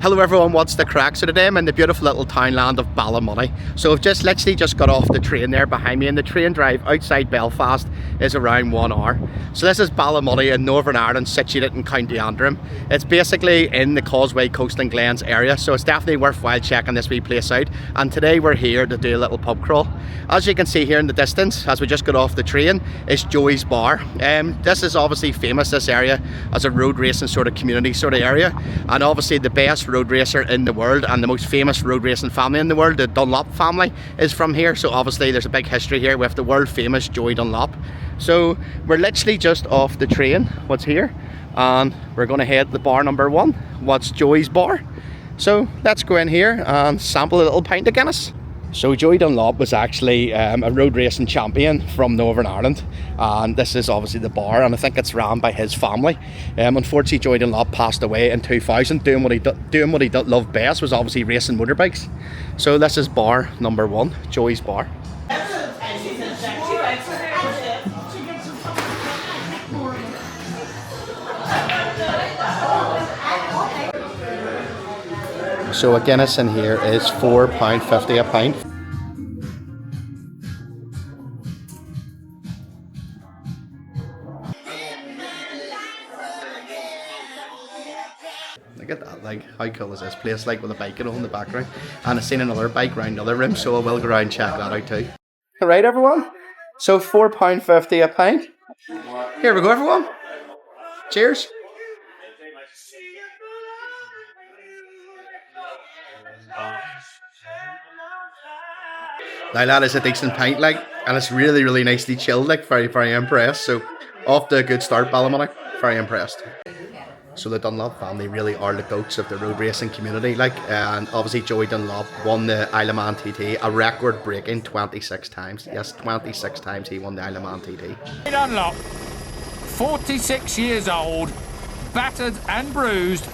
Hello everyone, what's the crack? So today I'm in the beautiful little townland of Ballymoney. So I've literally just got off the train there behind me, and the train drive outside Belfast is around 1 hour. So this is Ballymoney in Northern Ireland, situated in County Antrim. It's basically in the Causeway, Coast and Glens area, so it's definitely worthwhile checking this wee place out. And today we're here to do a little pub crawl. As you can see here in the distance, as we just got off the train, is Joey's Bar. This is obviously famous, this area, as a road racing sort of community sort of area, and obviously the best road racer in the world and the most famous road racing family in the world, the Dunlop family, is from here. So obviously there's a big history here with the world famous Joey Dunlop. So we're literally just off the train, what's here, and we're going to head to bar number 1, what's Joey's Bar. So let's go in here and sample a little pint of Guinness. So Joey Dunlop was actually a road racing champion from Northern Ireland, and this is obviously the bar, and I think it's ran by his family. Unfortunately, Joey Dunlop passed away in 2000. Doing what he loved best was obviously racing motorbikes. So this is bar number 1, Joey's Bar. So a Guinness in here is £4.50 a pint. Look at that, like, how cool is this place, like, with a bike in the background. And I've seen another bike around another room, so I will go around and check that out too. Alright everyone, so £4.50 a pint. Here we go everyone. Cheers. Now that is a decent pint, like, and it's really, really nicely chilled, like, very, very impressed. So off to a good start, Ballymoney, very impressed. So the Dunlop family really are the goats of the road racing community, like, and obviously Joey Dunlop won the Isle of Man TT, a record breaking 26 times. Yes, 26 times he won the Isle of Man TT. Joey Dunlop, 46 years old, battered and bruised,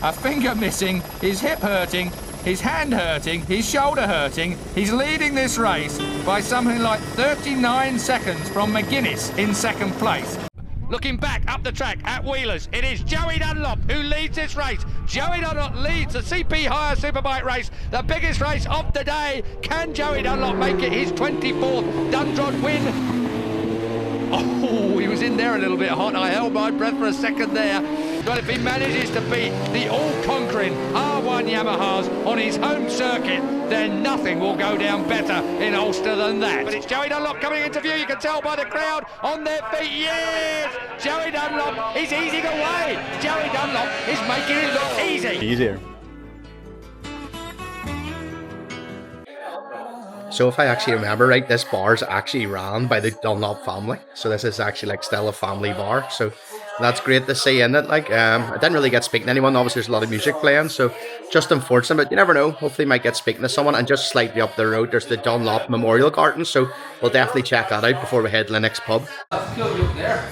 a finger missing, his hip hurting, his hand hurting, his shoulder hurting. He's leading this race by something like 39 seconds from McGuinness in second place. Looking back up the track at Wheelers, it is Joey Dunlop who leads this race. Joey Dunlop leads the CP Hire Superbike race, the biggest race of the day. Can Joey Dunlop make it his 24th Dundrod win? Oh, he was in there a little bit hot. I held my breath for a second there. But if he manages to beat the all-conquering R1 Yamahas on his home circuit, then nothing will go down better in Ulster than that. But it's Joey Dunlop coming into view. You can tell by the crowd on their feet. Yes! Joey Dunlop is easing away. Joey Dunlop is making it look easy. Easier. So if I actually remember right, this bar is actually ran by the Dunlop family. So this is actually like still a family bar. So that's great to see, isn't it? Like, I didn't really get speaking to anyone. Obviously, there's a lot of music playing, so just unfortunate. But you never know. Hopefully, might get speaking to someone. And just slightly up the road, there's the Dunlop Memorial Garden. So we'll definitely check that out before we head to the next pub. That's cool look there.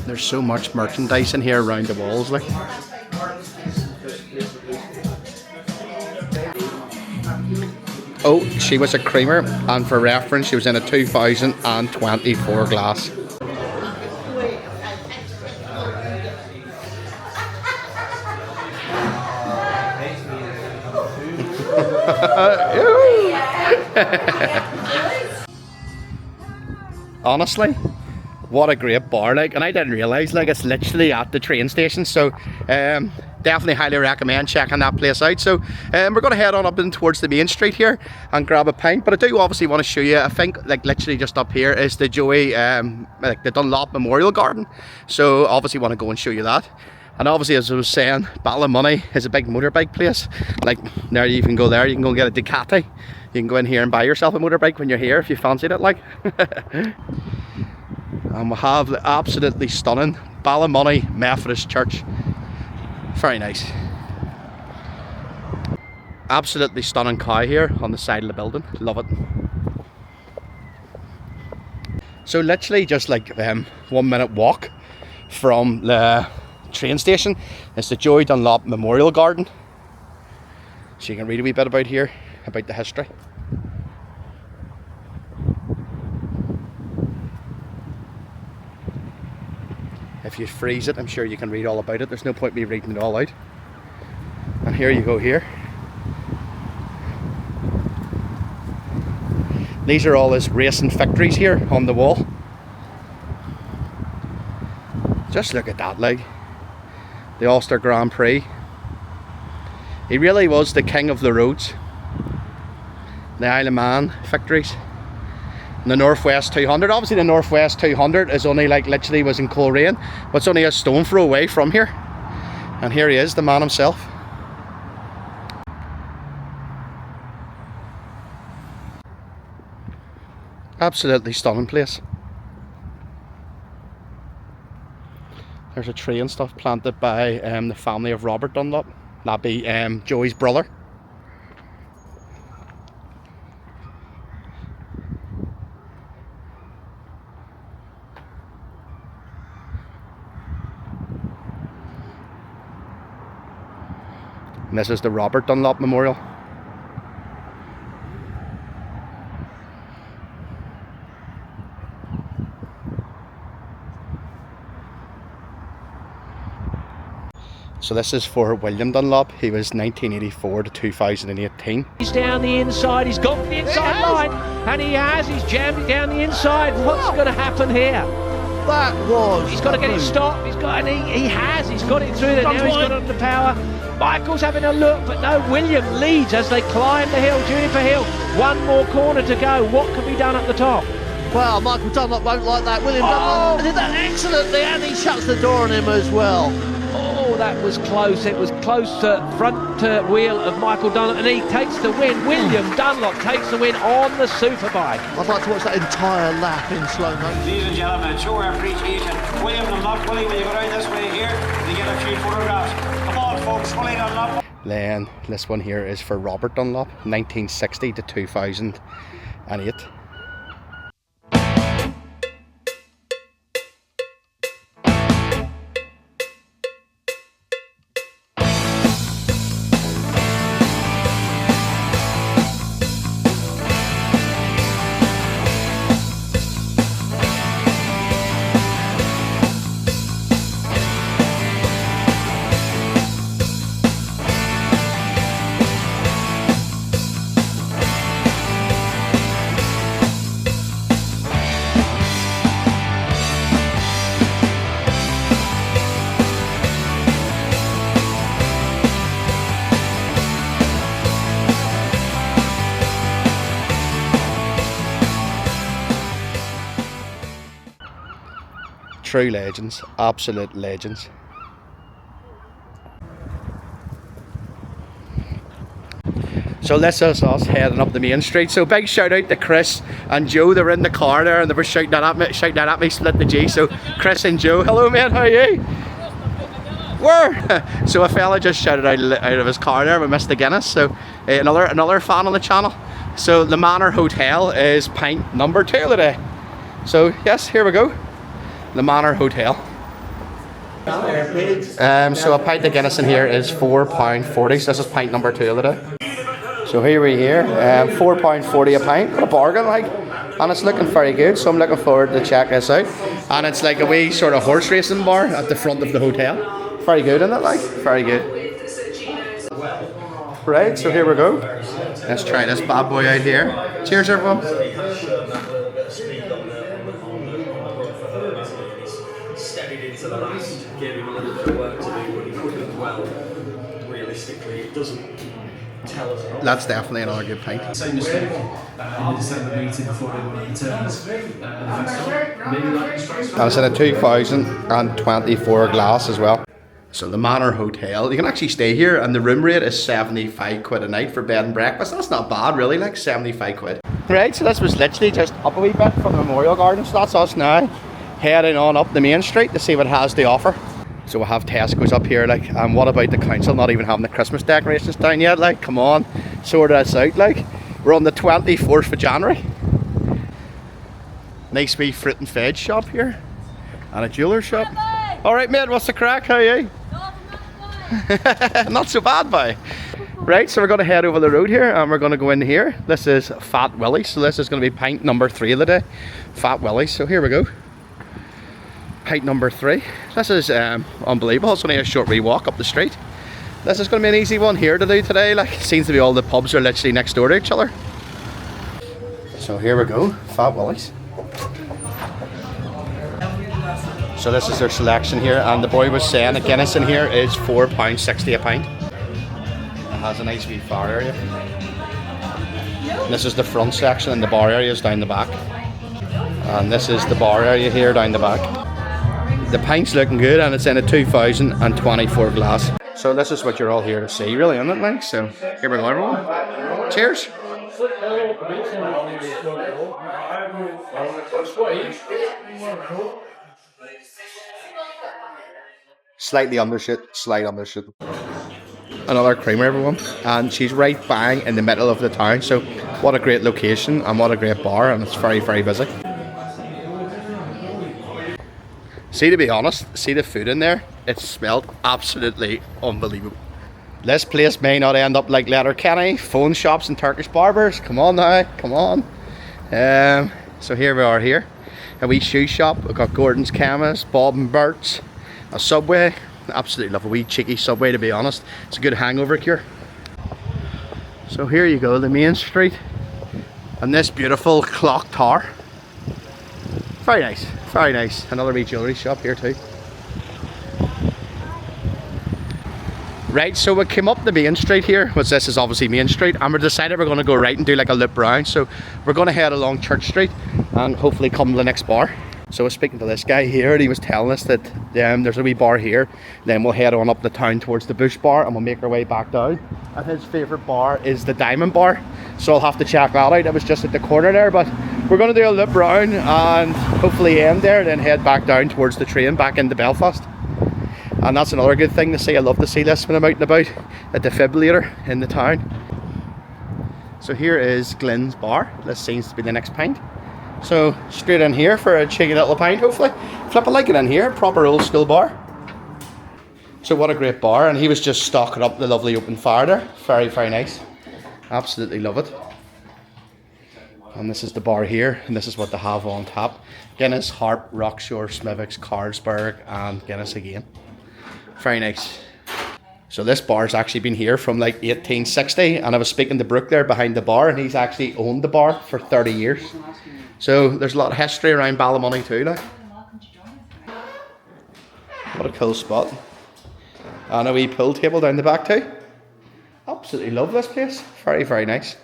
There's so much merchandise in here around the walls, like. Oh, she was a creamer, and for reference, she was in a 2024 glass. Honestly, what a great bar, like, and I didn't realise, like, it's literally at the train station. So definitely highly recommend checking that place out. So we're going to head on up in towards the main street here and grab a pint, but I do obviously want to show you, I think, like, literally just up here is the Joey like the Dunlop Memorial Garden. So obviously want to go and show you that. And obviously, as I was saying, Ballymoney is a big motorbike place. Like, there you can go there, you can go and get a Ducati, you can go in here and buy yourself a motorbike when you're here if you fancied it, like. And we have the absolutely stunning Ballymoney Methodist Church. Very nice. Absolutely stunning cow here on the side of the building. Love it. So literally just like 1 minute walk from the train station is the Joey Dunlop Memorial Garden. So you can read a wee bit about here, about the history. If you freeze it, I'm sure you can read all about it. There's no point me reading it all out. And here you go here. These are all his racing victories here on the wall. Just look at that, like. The Ulster Grand Prix. He really was the king of the roads. The Isle of Man victories. And the Northwest 200. Obviously the Northwest 200 is only like literally was in Coleraine, but it's only a stone throw away from here. And here he is, the man himself. Absolutely stunning place. There's a tree and stuff planted by the family of Robert Dunlop. That'd be Joey's brother. And this is the Robert Dunlop Memorial. So this is for William Dunlop. He was 1984 to 2018. He's down the inside, he's got the inside line, and he's jammed it down the inside. What's going to happen here? That was... He's got to get it stopped, he's got it through there, now he's got it under power. Michael's having a look, but no, William leads as they climb the hill, Juniper Hill. One more corner to go, what can be done at the top? Well, Michael Dunlop won't like that. William Dunlop did that excellently, and he shuts the door on him as well. Oh, that was close. It was close to front wheel of Michael Dunlop, and he takes the win. William Dunlop takes the win on the superbike. I'd like to watch that entire lap in slow motion. Ladies and gentlemen, show our appreciation. William Dunlop, Willie, will you go down this way here to get a few photographs? Come on, folks, Willie Dunlop. Then this one here is for Robert Dunlop, 1960 to 2008. True legends, absolute legends. So this is us heading up the main street. So big shout out to Chris and Joe. They were in the car there and they were shouting that at me, split the G. So Chris and Joe, hello mate, how are you? Where? So a fella just shouted out of his car there. We missed the Guinness. So another fan on the channel. So the Manor Hotel is pint number 2 today. So yes, here we go. The Manor Hotel. So a pint of Guinness in here is £4.40. So this is pint number 2 of the day. So here we here, £4.40 a pint. What a bargain, like, and it's looking very good. So I'm looking forward to check this out. And it's like a wee sort of horse racing bar at the front of the hotel. Very good, isn't it? Like, very good. Right, so here we go. Let's try this bad boy out here. Cheers, everyone. To the last, gave him a little bit of work to do, but he could have well. Realistically, it doesn't tell us a lot. That's definitely another good pint. Same mistake in the December meeting before everyone returns. Maybe like strikes. And it's in a 2024 glass as well. So the Manor Hotel, you can actually stay here, and the room rate is 75 quid a night for bed and breakfast. That's not bad, really, like 75 quid. Right, so this was literally just up a wee bit from the Memorial Garden. So that's us now, heading on up the main street to see what it has to offer. So we have Tesco's up here, like, and what about the council not even having the Christmas decorations down yet? Like, come on, sort us out, like. We're on the 24th of January. Nice wee fruit and veg shop here, and a jeweller shop. Alright mate, what's the crack, how are you? Not so bad, boy. Right, so we're going to head over the road here and we're going to go in here. This is Fat Willies, so this is going to be pint number 3 of the day. Fat Willies, so here we go. pint number 3. This is unbelievable. It's only a short wee walk up the street. This is going to be an easy one here to do today. Like, it seems to be all the pubs are literally next door to each other. So here we go, Fat Willies. So this is their selection here, and the boy was saying a Guinness in here is £4.60 a pint. It has a nice wee bar area. And this is the front section, and the bar area is down the back. And this is the bar area here down the back. The pint's looking good, and it's in a 2024 glass. So this is what you're all here to see, really, isn't it, like? So here we go, everyone. Cheers. Slightly undershoot, slight undershoot. Another creamer, everyone, and she's right bang in the middle of the town. So what a great location and what a great bar, and it's very, very busy. See, to be honest, see the food in there, it smelled absolutely unbelievable. This place may not end up like Letterkenny, phone shops and Turkish barbers. Come on now, come on. So here we are here. A wee shoe shop. We've got Gordon's Chemist, Bob and Bert's, a Subway. Absolutely love a wee cheeky Subway, to be honest. It's a good hangover cure. So here you go, the main street. And this beautiful clock tower. Very nice, very nice. Another wee jewellery shop here too. Right, so we came up the main street here, which this is obviously Main Street, and we decided we're going to go right and do like a loop round. So we're going to head along Church Street and hopefully come to the next bar. So I was speaking to this guy here, and he was telling us that there's a wee bar here, then we'll head on up the town towards the Bush Bar and we'll make our way back down. And his favourite bar is the Diamond Bar, so I'll have to check that out. It was just at the corner there, but we're going to do a loop round and hopefully end there, then head back down towards the train back into Belfast. And that's another good thing to see. I love to see this when I'm out and about, a defibrillator in the town. So here is Glens Bar. This seems to be the next pint. So straight in here for a cheeky little pint, hopefully. Flip, I like it in here, proper old school bar. So what a great bar, and he was just stocking up the lovely open fire there. Very, very nice. Absolutely love it. And this is the bar here, and this is what they have on tap. Guinness, Harp, Rockshore, Smithwick's, Carlsberg, and Guinness again. Very nice. So this bar's actually been here from like 1860, and I was speaking to Brooke there behind the bar, and he's actually owned the bar for 30 years. So there's a lot of history around Ballymoney too now. What a cool spot. And a wee pool table down the back too. Absolutely love this place. Very, very nice.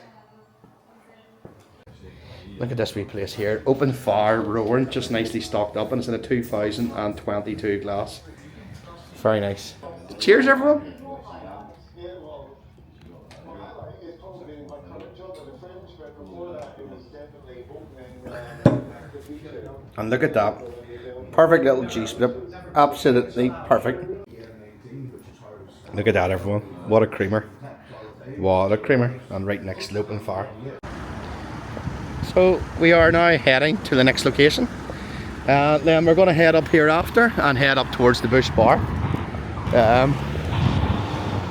Look at this wee place here. Open fire, roaring, just nicely stocked up, and it's in a 2022 glass. Very nice. Cheers, everyone. And look at that. Perfect little G-split. Absolutely perfect. Look at that, everyone. What a creamer. What a creamer. And right next to the open fire. So we are now heading to the next location. Then we're going to head up here after and head up towards the Bush Bar.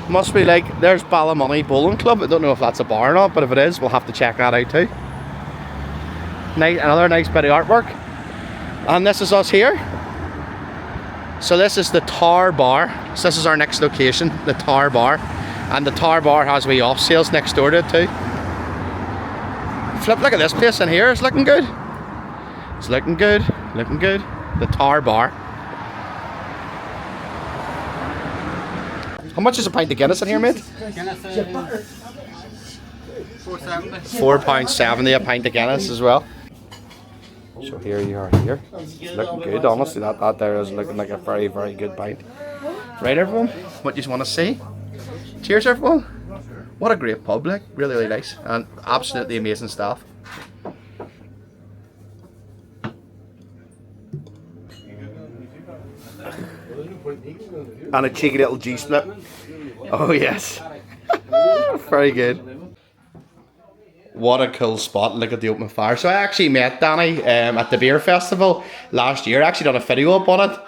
Must be like, there's Ballymoney Bowling Club. I don't know if that's a bar or not, but if it is, we'll have to check that out too. Another nice bit of artwork. And this is us here. So this is the Tower Bar. So this is our next location, the Tower Bar. And the Tower Bar has wee off sales next door to it too. Flip, look at this place in here. It's looking good. It's looking good, looking good. The Tower Bar. How much is a pint of Guinness in here, mate? £4.70 a pint of Guinness as well. So here you are here. It's looking good, honestly. That there is looking like a very, very good pint. Right, everyone? What do you want to see? Cheers, everyone. What a great pub, like. Really, really nice. And absolutely amazing staff. And a cheeky little G-split. Oh yes. Very good. What a cool spot. Look at the open fire. So I actually met Danny at the beer festival last year. I actually done a video up on it.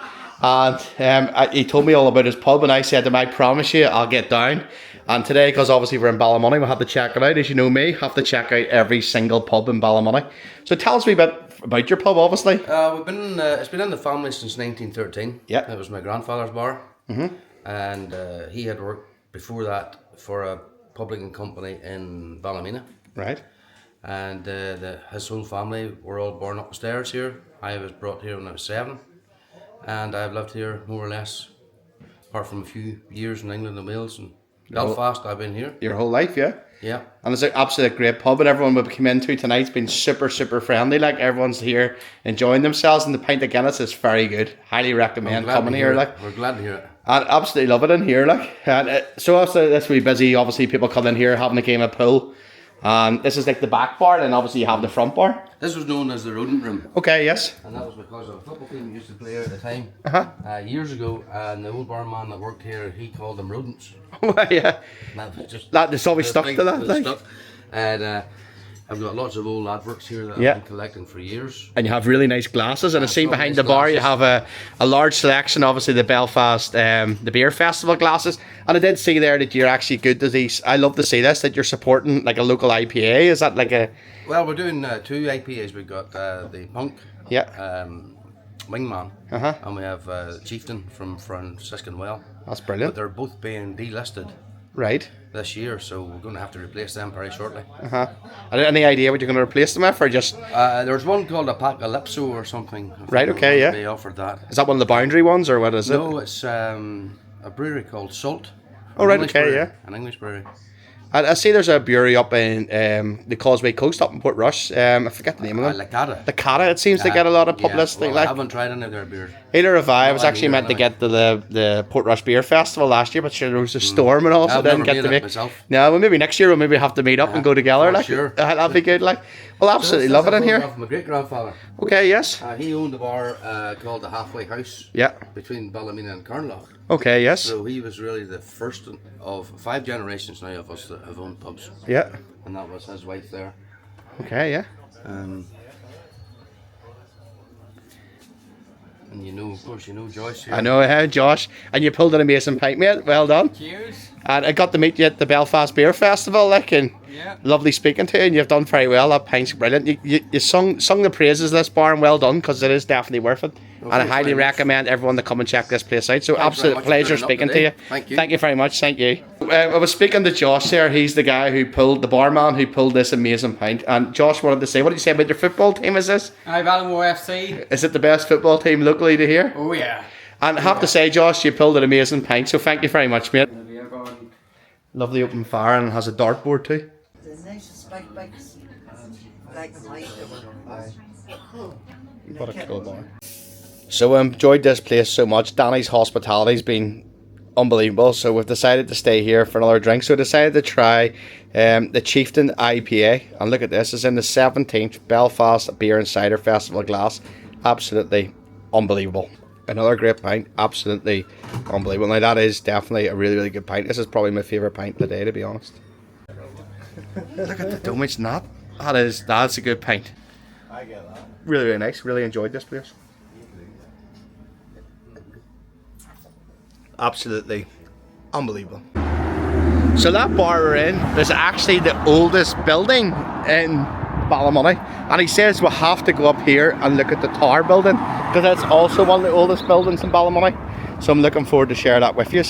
And he told me all about his pub, and I said to him, I promise you I'll get down. And today, because obviously we're in Ballymoney, we'll have to check it out. As you know me, have to check out every single pub in Ballymoney. So tell us a wee bit about your pub, obviously. It's been in the family since 1913. Yeah. It was my grandfather's bar. And he had worked before that for a publican company in Ballymena. Right. And his whole family were all born upstairs here. I was brought here when I was 7. And I've lived here more or less, apart from a few years in England and Wales and Belfast. I've been here. Your whole life, yeah? Yeah. And it's an absolute great pub, and everyone we've come into tonight's been super, super friendly. Like, everyone's here enjoying themselves, and the pint of Guinness is very good. Highly recommend coming here. Like, we're glad to hear it. And absolutely love it in here. Like, and so obviously this will be busy. Obviously, people come in here having a game of pool. This is like the back bar, and obviously you have the front bar. This was known as the rodent room. Okay, yes. And that was because of a football team we used to play here at the time. Years ago, and the old barman that worked here, he called them rodents. Well, yeah. It's always stuck to that. Like. Stuck. And I've got lots of old adverts here that I've been collecting for years. And you have really nice glasses, and I see behind the bar you have a large selection, obviously the Belfast, the beer festival glasses. And I did see there that you're actually good to these. I love to see this, that you're supporting like a local IPA. Is that like a... Well, we're doing 2 IPAs. We've got the Punk, Wingman, and we have Chieftain from Franciscan Well. That's brilliant. But they're both being delisted. Right. This year, so we're going to have to replace them very shortly. Any idea what you're going to replace them with, or just? There's one called Apocalypso or something. Right. Okay. Yeah. They offered that. Is that one of the boundary ones, or what is it? No, it's a brewery called Salt. Oh, right. Okay. Yeah. An English brewery. I see there's a brewery up in the Causeway coast up in Portrush. I forget the name of it. La Cata, it seems to get a lot of publicity. Well, I haven't tried any of their beers. Either have I. I was actually meant to get to the Portrush Beer Festival last year, but sure, there was a storm and all, so I didn't get to meet. No, well, maybe next year we'll maybe have to meet up and go together. Like, sure. That'll be good. Like, well, absolutely love it in here. My great grandfather. Okay, yes. He owned a bar called the Halfway House. Yeah. Between Ballymena and Carnlough. Okay, yes. So he was really the first of 5 generations now of us that have owned pubs. Yeah. And that was his wife there. Okay, yeah. And you know, of course, you know Joyce here. I know, Josh. And you pulled an amazing pint, mate. Well done. Cheers. And I got to meet you at the Belfast Beer Festival, like, and lovely speaking to you, and you've done very well. That pint's brilliant. You sung the praises of this bar, and well done, because it is definitely worth it. And I highly recommend everyone to come and check this place out. So absolute pleasure speaking to you. Thank you. Thank you very much. Thank you. I was speaking to Josh there. He's the guy the barman who pulled this amazing pint. And Josh wanted to say, what did you say about your football team? Is this? Hi, Ballymoney FC. Is it the best football team locally to hear? Oh yeah. And I have to say, Josh, you pulled an amazing pint. So thank you very much, mate. Lovely open fire, and has a dartboard too. What a cool bar. So I enjoyed this place so much. Danny's hospitality's been unbelievable. So we've decided to stay here for another drink. So we decided to try the Chieftain IPA. And look at this. It's in the 17th Belfast Beer and Cider Festival glass. Absolutely unbelievable. Another great pint. Absolutely unbelievable. Now that is definitely a really, really good pint. This is probably my favourite pint of the day, to be honest. Look at the domage knot. That's a good pint. I get that. Really, really nice. Really enjoyed this place. Absolutely unbelievable. So that bar we're in is actually the oldest building in Ballymoney, and he says we'll have to go up here and look at the Tower building, because that's also one of the oldest buildings in Ballymoney. So I'm looking forward to share that with you.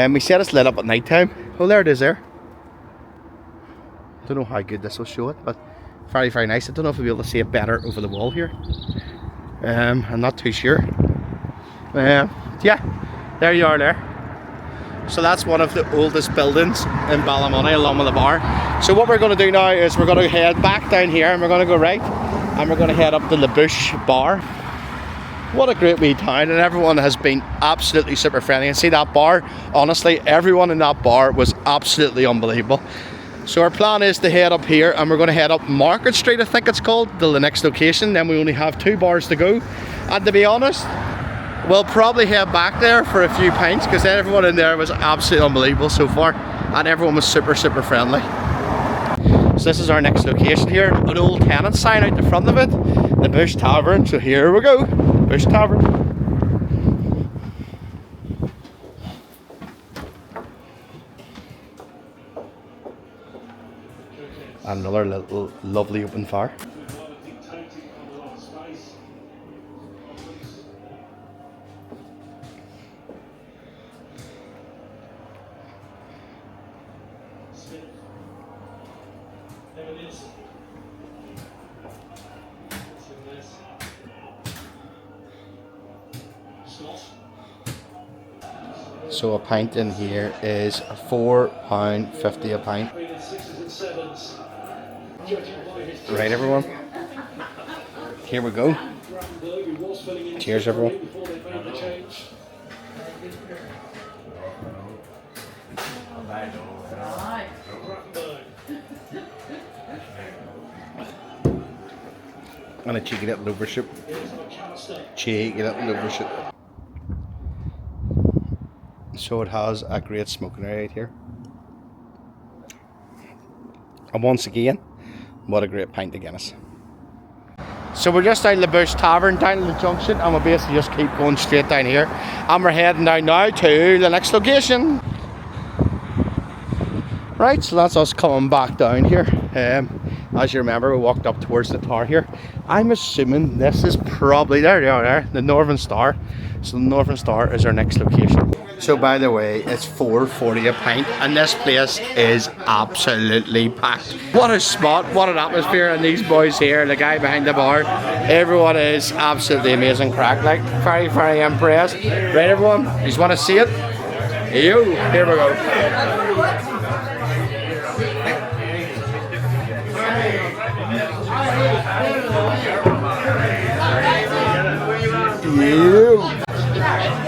We said it's lit up at night time. Oh, there it is there. Don't know how good this will show it, but very, very nice. I don't know if we'll be able to see it better over the wall here. I'm not too sure. Yeah, there you are there. So that's one of the oldest buildings in Ballymoney, along with the bar. So what we're going to do now is we're going to head back down here, and we're going to go right, and we're going to head up to the Bush Bar. What a great wee town, and everyone has been absolutely super friendly. And see that bar, honestly, everyone in that bar was absolutely unbelievable. So our plan is to head up here, and we're going to head up Market Street, I think it's called, to the next location. Then we only have 2 bars to go, and to be honest, we'll probably head back there for a few pints, because everyone in there was absolutely unbelievable so far, and everyone was super, super friendly. So this is our next location here, an old tenant sign out the front of it, the Bush Tavern. So here we go, Bush Tavern. Another little lovely open fire. So a pint in here is £4.50 a pint. Right, everyone. Here we go. Cheers, everyone. And a cheeky little overshoot. Cheeky little overshoot. So it has a great smoking area here. And once again, what a great pint of Guinness. So we're just down the Bush Tavern, down to the junction, and we'll basically just keep going straight down here. And we're heading down now to the next location. Right, so that's us coming back down here. As you remember, we walked up towards the tower here. I'm assuming this is probably, there they are there, the Northern Star. So the Northern Star is our next location. So by the way, it's £4.40 a pint, and this place is absolutely packed. What a spot, what an atmosphere, and these boys here, the guy behind the bar, everyone is absolutely amazing crack, like very, very impressed. Right, everyone, you just want to see it? Yo, here we go.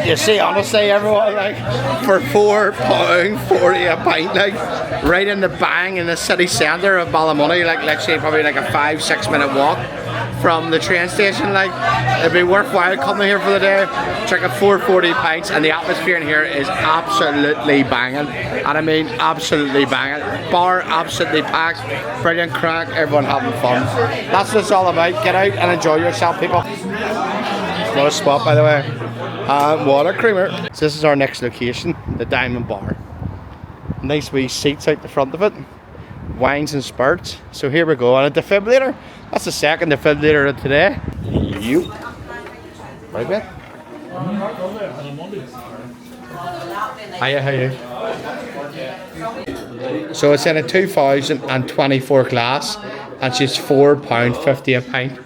You see, honestly, everyone, like, for £4.40 a pint, like, right in the bang in the city centre of Ballymoney, like, literally probably like a 5-6 minute walk from the train station, like, it'd be worthwhile coming here for the day, drinking £4.40 pints, and the atmosphere in here is absolutely banging, and I mean absolutely banging. Bar absolutely packed, brilliant crack, everyone having fun. That's what it's all about. Get out and enjoy yourself, people. What a spot, by the way. And what a creamer. So this is our next location, the Diamond Bar. Nice wee seats out the front of it. Wines and spirits. So here we go. And a defibrillator. That's the second defibrillator of today. You. Right, Ben? Hiya, hiya. So it's in a 2024 class. And she's £4.50 a pint.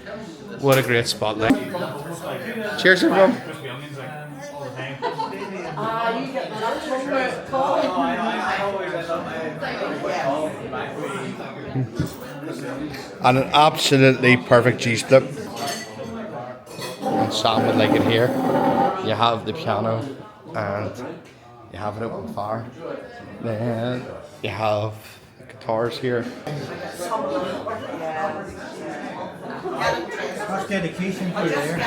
What a great spot, like. Cheers, everyone. And an absolutely perfect G-split. And Sam would like it here. You have the piano and you have an open fire. Then you have the guitars here. Dedication for there.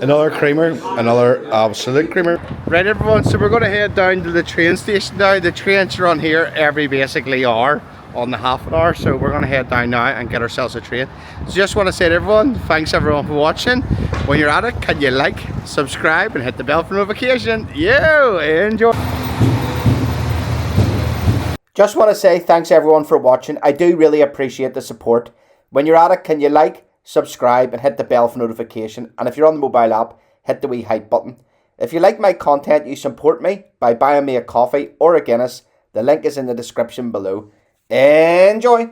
Another creamer, another absolute creamer. Right, everyone, so we're going to head down to the train station now. The trains run here every basically hour on the half an hour, so we're going to head down now and get ourselves a train. So just want to say to everyone, thanks everyone for watching. When you're at it, can you like, subscribe and hit the bell for notification? Yo, enjoy. Just want to say thanks everyone for watching. I do really appreciate the support. When you're at it, can you like, subscribe and hit the bell for notification, and if you're on the mobile app, hit the wee hype button. If you like my content, you support me by buying me a coffee or a Guinness. The link is in the description below. Enjoy!